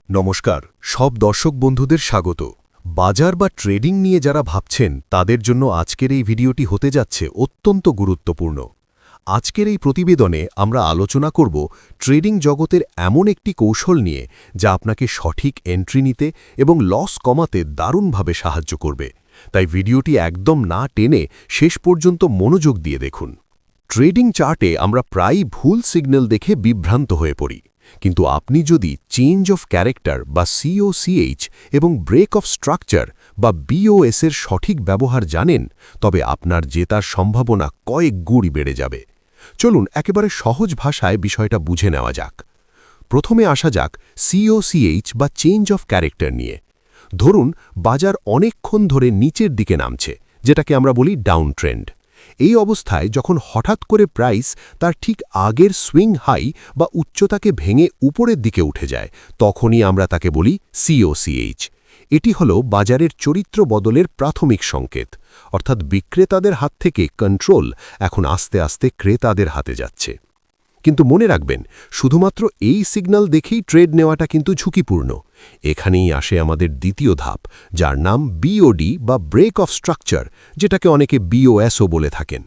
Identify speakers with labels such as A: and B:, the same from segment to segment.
A: নমস্কার সব দর্শক বন্ধুদের স্বাগত। বাজার বা ট্রেডিং নিয়ে যারা ভাবছেন তাদের জন্য আজকের এই ভিডিওটি হতে যাচ্ছে অত্যন্ত গুরুত্বপূর্ণ। আজকের এই প্রতিবেদনে আমরা আলোচনা করব ট্রেডিং জগতের এমন একটি কৌশল নিয়ে যা আপনাকে সঠিক এন্ট্রি নিতে এবং লস কমাতে দারুণভাবে সাহায্য করবে। তাই ভিডিওটি একদম না টেনে শেষ পর্যন্ত মনোযোগ দিয়ে দেখুন। ট্রেডিং চার্টে আমরা প্রায়ই ভুল সিগন্যাল দেখে বিভ্রান্ত হয়ে পড়ি, কিন্তু আপনি যদি চেঞ্জ অফ ক্যারেক্টার বা COCH এবং ব্রেক অফ স্ট্রাকচার বা BOS এর সঠিক ব্যবহার জানেন, তবে আপনার জেতার সম্ভাবনা কয়েক গুণ বেড়ে যাবে। চলুন একেবারে সহজ ভাষায় বিষয়টা বুঝে নেওয়া যাক। প্রথমে আসা যাক COCH বা চেঞ্জ অফ ক্যারেক্টার নিয়ে। ধরুন বাজার অনেকক্ষণ ধরে নিচের দিকে নামছে, যেটাকে আমরা বলি ডাউন ট্রেন্ড। এই অবস্থায় যখন হঠাৎ করে প্রাইস তার ঠিক আগের সুইং হাই বা উচ্চতাকে ভেঙে উপরের দিকে উঠে যায়, তখনই আমরা তাকে বলি COCH। এটি হল বাজারের চরিত্র বদলের প্রাথমিক সংকেত, অর্থাৎ বিক্রেতাদের হাত থেকে কন্ট্রোল এখন আস্তে আস্তে ক্রেতাদের হাতে যাচ্ছে। কিন্তু মনে রাখবেন, শুধুমাত্র এই সিগন্যাল দেখেই ট্রেড নেওয়াটা কিন্তু ঝুঁকিপূর্ণ। এখানেই আসে আমাদের দ্বিতীয় ধাপ, যার নাম BOD বা ব্রেক অফ স্ট্রাকচার, যেটাকে অনেকে BOSও বলে থাকেন।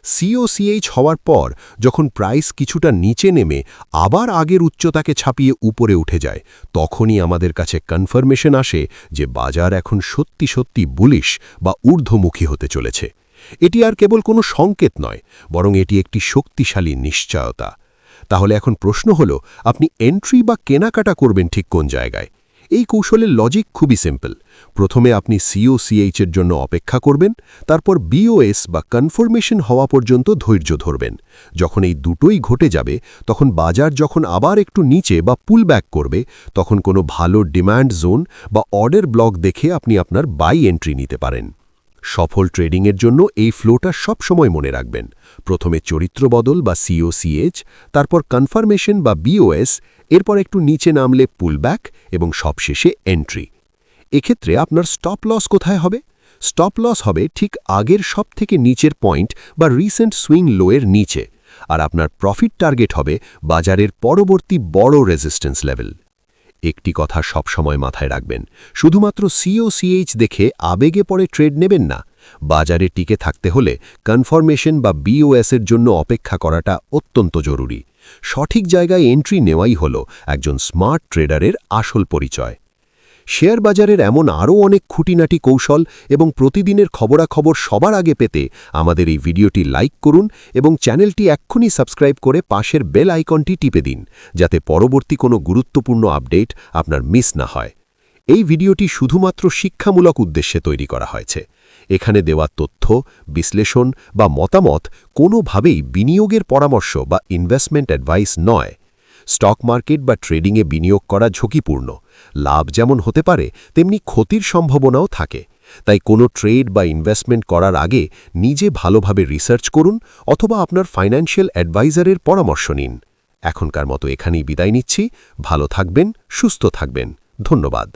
A: COCH হওয়ার পর যখন প্রাইস কিছুটা নিচে নেমে আবার আগের উচ্চতাকে ছাপিয়ে উপরে উঠে যায়, তখনই আমাদের কাছে কনফার্মেশন আসে যে বাজার এখন সত্যি সত্যি বুলিশ বা ঊর্ধ্বমুখী হতে চলেছে। এটি আর কেবল কোনো সংকেত নয়, বরং এটি একটি শক্তিশালী নিশ্চয়তা। তাহলে এখন প্রশ্ন হল, আপনি এন্ট্রি বা কেনাকাটা করবেন ঠিক কোন জায়গায়? এই কৌশলের লজিক খুবই সিম্পল। প্রথমে আপনি COCH এর জন্য অপেক্ষা করবেন, তারপর BOS বা কনফার্মেশন হওয়া পর্যন্ত ধৈর্য ধরবেন। যখন এই দুটোই ঘটে যাবে, তখন বাজার যখন আবার একটু নিচে বা পুলব্যাক করবে, তখন কোনো ভালো ডিম্যান্ড জোন বা অর্ডার ব্লক দেখে আপনি আপনার বাই এন্ট্রি নিতে পারেন। সফল ট্রেডিংয়ের জন্য এই ফ্লোটা সবসময় মনে রাখবেন। প্রথমে চরিত্র বদল বা COCH, তারপর কনফার্মেশন বা BOS, এরপর একটু নিচে নামলে পুলব্যাক এবং সবশেষে এন্ট্রি। এক্ষেত্রে আপনার স্টপ লস কোথায় হবে? স্টপ লস হবে ঠিক আগের সবথেকে নিচের পয়েন্ট বা রিসেন্ট সুইং লোয়ের নিচে, আর আপনার প্রফিট টার্গেট হবে বাজারের পরবর্তী বড় রেজিস্ট্যান্স লেভেল। একটি কথা সবসময় মাথায় রাখবেন, শুধুমাত্র COCH দেখে আবেগে পরে ট্রেড নেবেন না। বাজারে টিকে থাকতে হলে কনফার্মেশন বা BOS এর জন্য অপেক্ষা করাটা অত্যন্ত জরুরি। সঠিক জায়গায় এন্ট্রি নেওয়াই হল একজন স্মার্ট ট্রেডারের আসল পরিচয়। শেয়ার বাজারের এমন আরও অনেক খুঁটিনাটি কৌশল এবং প্রতিদিনের খবরাখবর সবার আগে পেতে আমাদের এই ভিডিওটি লাইক করুন এবং চ্যানেলটি এক্ষুনি সাবস্ক্রাইব করে পাশের বেল আইকনটি টিপে দিন, যাতে পরবর্তী কোনো গুরুত্বপূর্ণ আপডেট আপনার মিস না হয়। এই ভিডিওটি শুধুমাত্র শিক্ষামূলক উদ্দেশ্যে তৈরি করা হয়েছে। এখানে দেওয়া তথ্য, বিশ্লেষণ বা মতামত কোনোভাবেই বিনিয়োগের পরামর্শ বা ইনভেস্টমেন্ট অ্যাডভাইস নয়। স্টক মার্কেট বা ট্রেডিংয়ে বিনিয়োগ করা ঝুঁকিপূর্ণ। লাভ যেমন হতে পারে, তেমনি ক্ষতির সম্ভাবনাও থাকে। তাই কোনো ট্রেড বা ইনভেস্টমেন্ট করার আগে নিজে ভালোভাবে রিসার্চ করুন অথবা আপনার ফাইন্যান্সিয়াল অ্যাডভাইজারের পরামর্শ নিন। এখনকার মতো এখানেই বিদায় নিচ্ছি। ভালো থাকবেন, সুস্থ থাকবেন। ধন্যবাদ।